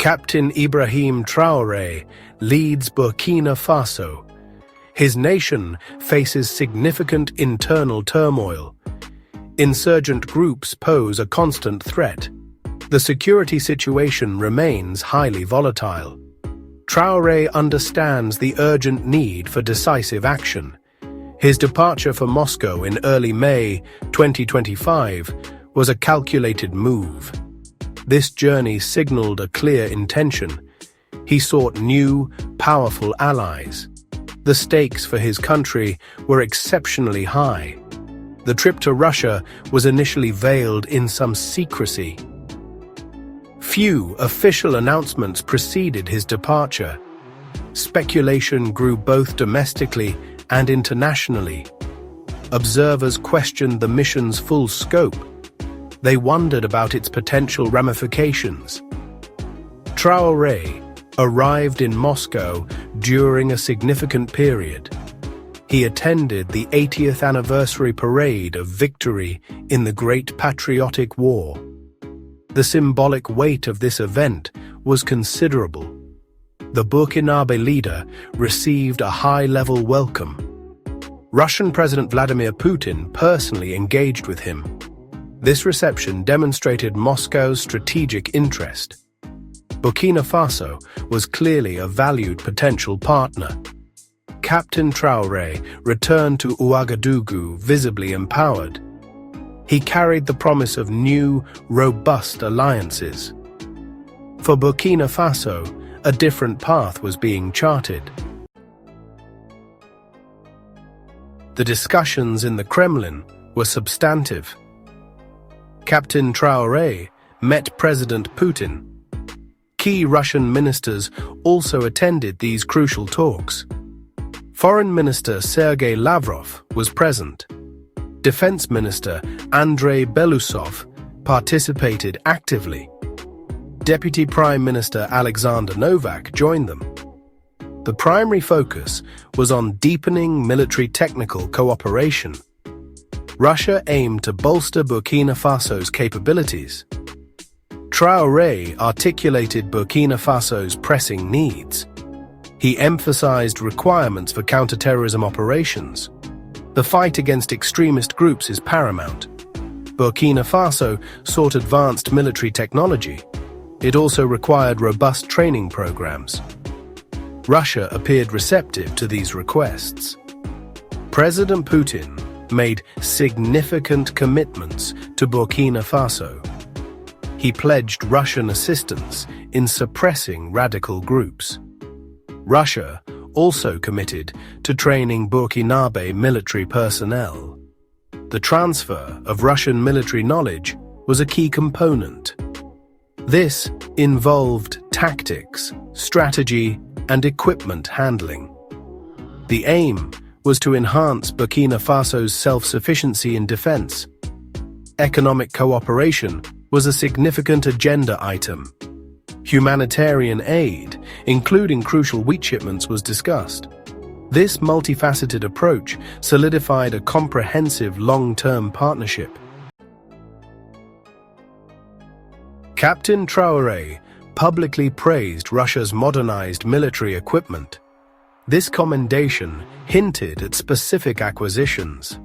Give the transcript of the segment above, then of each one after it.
Captain Ibrahim Traoré leads Burkina Faso. His nation faces significant internal turmoil. Insurgent groups pose a constant threat. The security situation remains highly volatile. Traoré understands the urgent need for decisive action. His departure for Moscow in early May 2025 was a calculated move. This journey signaled a clear intention. He sought new, powerful allies. The stakes for his country were exceptionally high. The trip to Russia was initially veiled in some secrecy. Few official announcements preceded his departure. Speculation grew both domestically and internationally. Observers questioned the mission's full scope. They wondered about its potential ramifications. Traoré arrived in Moscow during a significant period. He attended the 80th anniversary parade of victory in the Great Patriotic War. The symbolic weight of this event was considerable. The Burkinabe leader received a high-level welcome. Russian President Vladimir Putin personally engaged with him. This reception demonstrated Moscow's strategic interest. Burkina Faso was clearly a valued potential partner. Captain Traoré returned to Ouagadougou visibly empowered. He carried the promise of new, robust alliances. For Burkina Faso, a different path was being charted. The discussions in the Kremlin were substantive. Captain Traoré met President Putin. Key Russian ministers also attended these crucial talks. Foreign Minister Sergei Lavrov was present. Defense Minister Andrei Belousov participated actively. Deputy Prime Minister Alexander Novak joined them. The primary focus was on deepening military-technical cooperation. Russia aimed to bolster Burkina Faso's capabilities. Traoré articulated Burkina Faso's pressing needs. He emphasized requirements for counterterrorism operations. The fight against extremist groups is paramount. Burkina Faso sought advanced military technology. It also required robust training programs. Russia appeared receptive to these requests. President Putin made significant commitments to Burkina Faso. He pledged Russian assistance in suppressing radical groups. Russia also committed to training Burkinabe military personnel. The transfer of Russian military knowledge was a key component. This involved tactics, strategy, and equipment handling. The aim was to enhance Burkina Faso's self-sufficiency in defense. Economic cooperation was a significant agenda item. Humanitarian aid, including crucial wheat shipments, was discussed. This multifaceted approach solidified a comprehensive long-term partnership. Captain Traoré publicly praised Russia's modernized military equipment. This commendation hinted at specific acquisitions.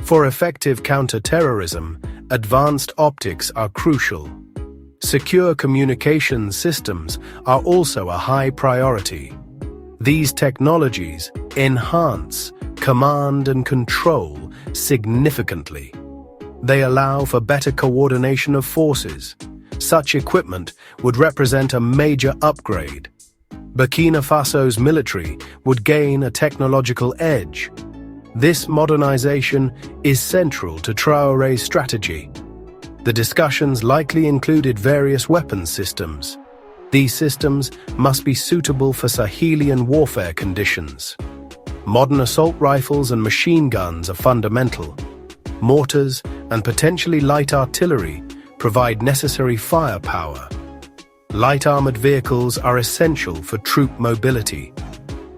For effective counter-terrorism, advanced optics are crucial. Secure communication systems are also a high priority. These technologies enhance command and control significantly. They allow for better coordination of forces. Such equipment would represent a major upgrade. Burkina Faso's military would gain a technological edge. This modernization is central to Traoré's strategy. The discussions likely included various weapons systems. These systems must be suitable for Sahelian warfare conditions. Modern assault rifles and machine guns are fundamental. Mortars and potentially light artillery provide necessary firepower. Light armored vehicles are essential for troop mobility.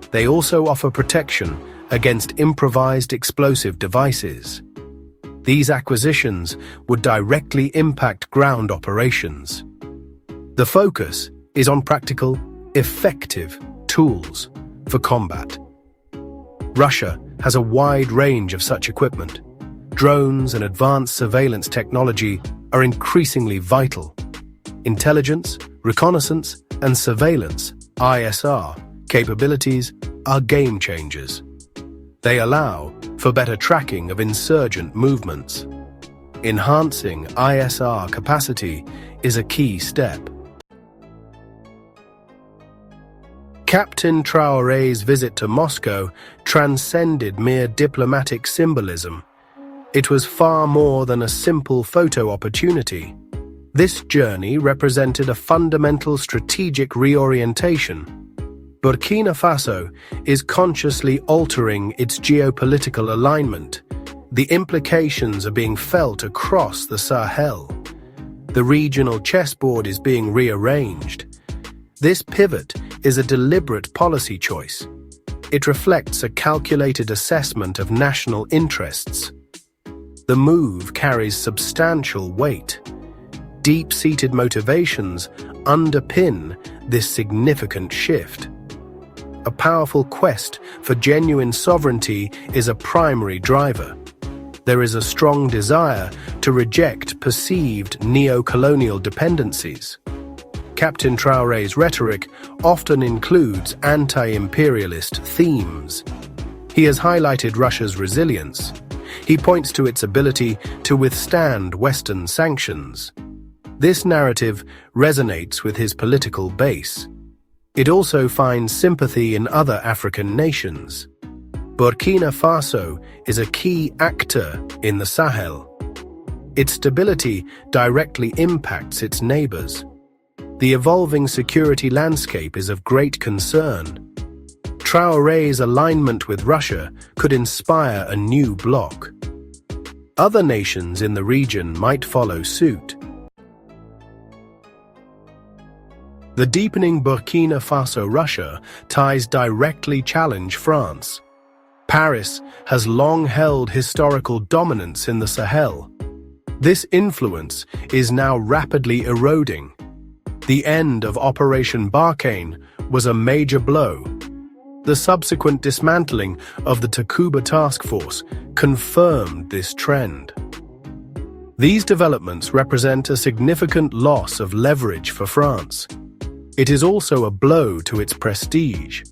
They also offer protection against improvised explosive devices. These acquisitions would directly impact ground operations. The focus is on practical, effective tools for combat. Russia has a wide range of such equipment. Drones and advanced surveillance technology are increasingly vital. Intelligence, reconnaissance, and surveillance (ISR) capabilities are game changers. They allow for better tracking of insurgent movements. Enhancing ISR capacity is a key step. Captain Traoré's visit to Moscow transcended mere diplomatic symbolism. It was far more than a simple photo opportunity. This journey represented a fundamental strategic reorientation. Burkina Faso is consciously altering its geopolitical alignment. The implications are being felt across the Sahel. The regional chessboard is being rearranged. This pivot is a deliberate policy choice. It reflects a calculated assessment of national interests. The move carries substantial weight. Deep-seated motivations underpin this significant shift. A powerful quest for genuine sovereignty is a primary driver. There is a strong desire to reject perceived neo-colonial dependencies. Captain Traoré's rhetoric often includes anti-imperialist themes. He has highlighted Russia's resilience. He points to its ability to withstand Western sanctions. This narrative resonates with his political base. It also finds sympathy in other African nations. Burkina Faso is a key actor in the Sahel. Its stability directly impacts its neighbors. The evolving security landscape is of great concern. Traoré's alignment with Russia could inspire a new bloc. Other nations in the region might follow suit. The deepening Burkina Faso-Russia ties directly challenge France. Paris has long held historical dominance in the Sahel. This influence is now rapidly eroding. The end of Operation Barkhane was a major blow. The subsequent dismantling of the Takuba task force confirmed this trend. These developments represent a significant loss of leverage for France. It is also a blow to its prestige.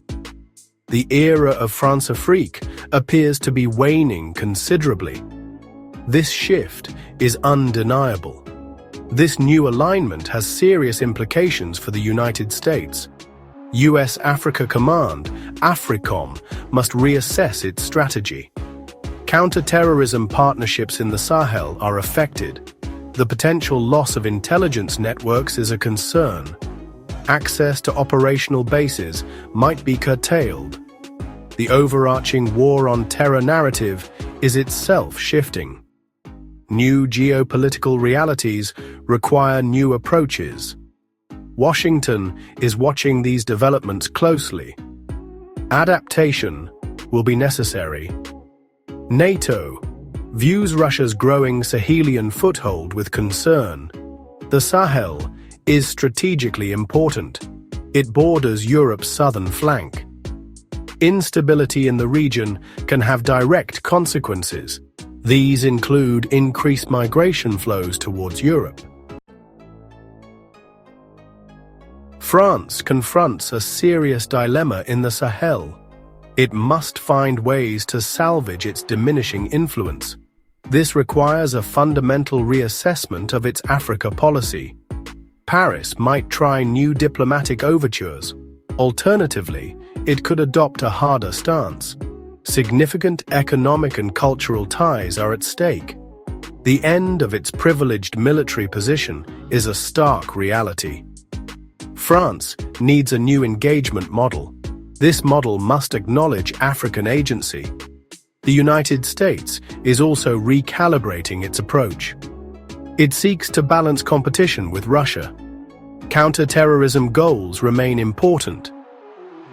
The era of France-Afrique appears to be waning considerably. This shift is undeniable. This new alignment has serious implications for the United States. US Africa Command, AFRICOM, must reassess its strategy. Counter-terrorism partnerships in the Sahel are affected. The potential loss of intelligence networks is a concern. Access to operational bases might be curtailed. The overarching war on terror narrative is itself shifting. New geopolitical realities require new approaches. Washington is watching these developments closely. Adaptation will be necessary. NATO views Russia's growing Sahelian foothold with concern. The Sahel is strategically important. It borders Europe's southern flank. Instability in the region can have direct consequences. These include increased migration flows towards Europe. France confronts a serious dilemma in the Sahel. It must find ways to salvage its diminishing influence. This requires a fundamental reassessment of its Africa policy. Paris might try new diplomatic overtures. Alternatively, it could adopt a harder stance. Significant economic and cultural ties are at stake. The end of its privileged military position is a stark reality. France needs a new engagement model. This model must acknowledge African agency. The United States is also recalibrating its approach. It seeks to balance competition with Russia. Counter-terrorism goals remain important.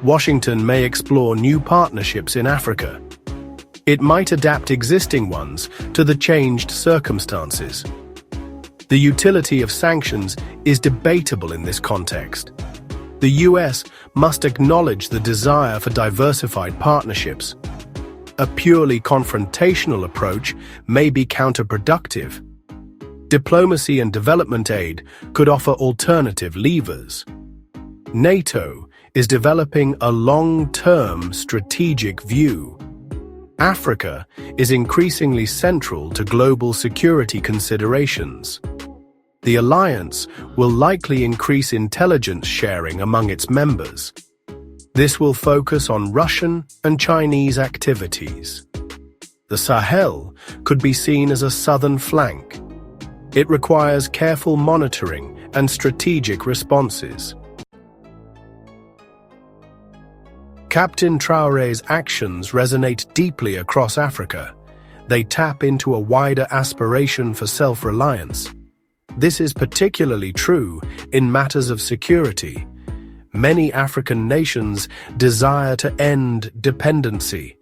Washington may explore new partnerships in Africa. It might adapt existing ones to the changed circumstances. The utility of sanctions is debatable in this context. The US must acknowledge the desire for diversified partnerships. A purely confrontational approach may be counterproductive. Diplomacy and development aid could offer alternative levers. NATO is developing a long-term strategic view. Africa is increasingly central to global security considerations. The alliance will likely increase intelligence sharing among its members. This will focus on Russian and Chinese activities. The Sahel could be seen as a southern flank. It requires careful monitoring and strategic responses. Captain Traoré's actions resonate deeply across Africa. They tap into a wider aspiration for self-reliance. This is particularly true in matters of security. Many African nations desire to end dependency.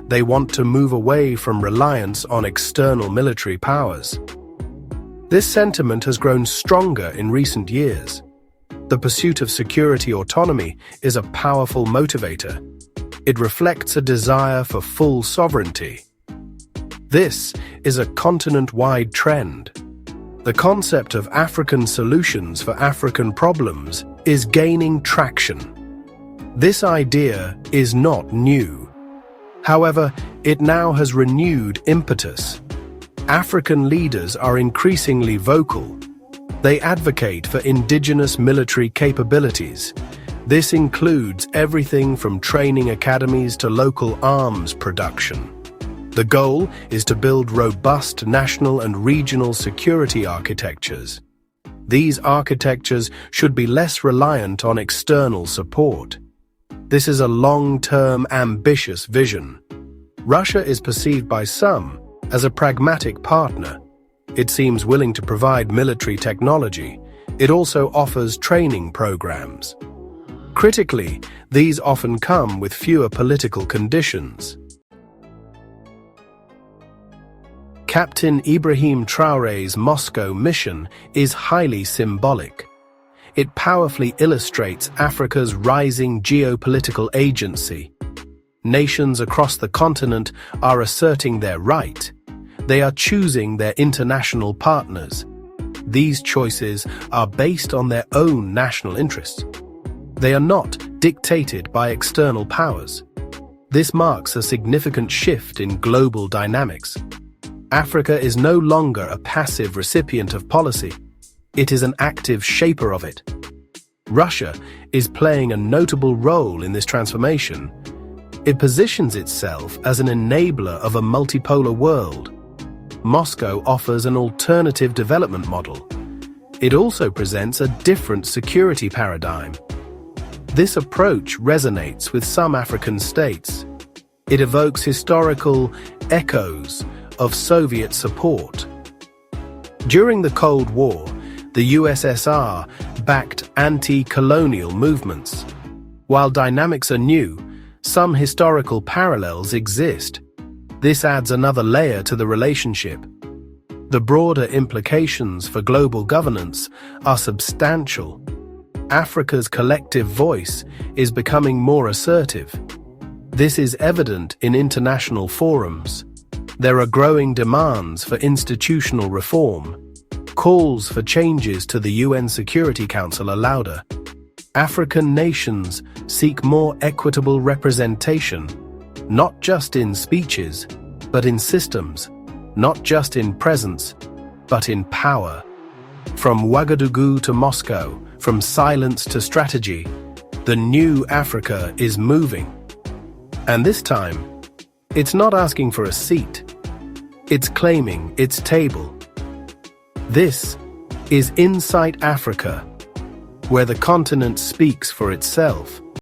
They want to move away from reliance on external military powers. This sentiment has grown stronger in recent years. The pursuit of security autonomy is a powerful motivator. It reflects a desire for full sovereignty. This is a continent-wide trend. The concept of African solutions for African problems is gaining traction. This idea is not new. However, it now has renewed impetus. African leaders are increasingly vocal. They advocate for indigenous military capabilities. This includes everything from training academies to local arms production. The goal is to build robust national and regional security architectures. These architectures should be less reliant on external support. This is a long-term, ambitious vision. Russia is perceived by some as a pragmatic partner. It seems willing to provide military technology. It also offers training programs. Critically, these often come with fewer political conditions. Captain Ibrahim Traoré's Moscow mission is highly symbolic. It powerfully illustrates Africa's rising geopolitical agency. Nations across the continent are asserting their right. They are choosing their international partners. These choices are based on their own national interests. They are not dictated by external powers. This marks a significant shift in global dynamics. Africa is no longer a passive recipient of policy. It is an active shaper of it. Russia is playing a notable role in this transformation. It positions itself as an enabler of a multipolar world. Moscow offers an alternative development model. It also presents a different security paradigm. This approach resonates with some African states. It evokes historical echoes of Soviet support. During the Cold War, the USSR backed anti-colonial movements. While dynamics are new, some historical parallels exist. This adds another layer to the relationship. The broader implications for global governance are substantial. Africa's collective voice is becoming more assertive. This is evident in international forums. There are growing demands for institutional reform. Calls for changes to the UN Security Council are louder. African nations seek more equitable representation, not just in speeches, but in systems, not just in presence, but in power. From Ouagadougou to Moscow, from silence to strategy, the new Africa is moving. And this time, it's not asking for a seat. It's claiming its table. This is Insight Africa, where the continent speaks for itself.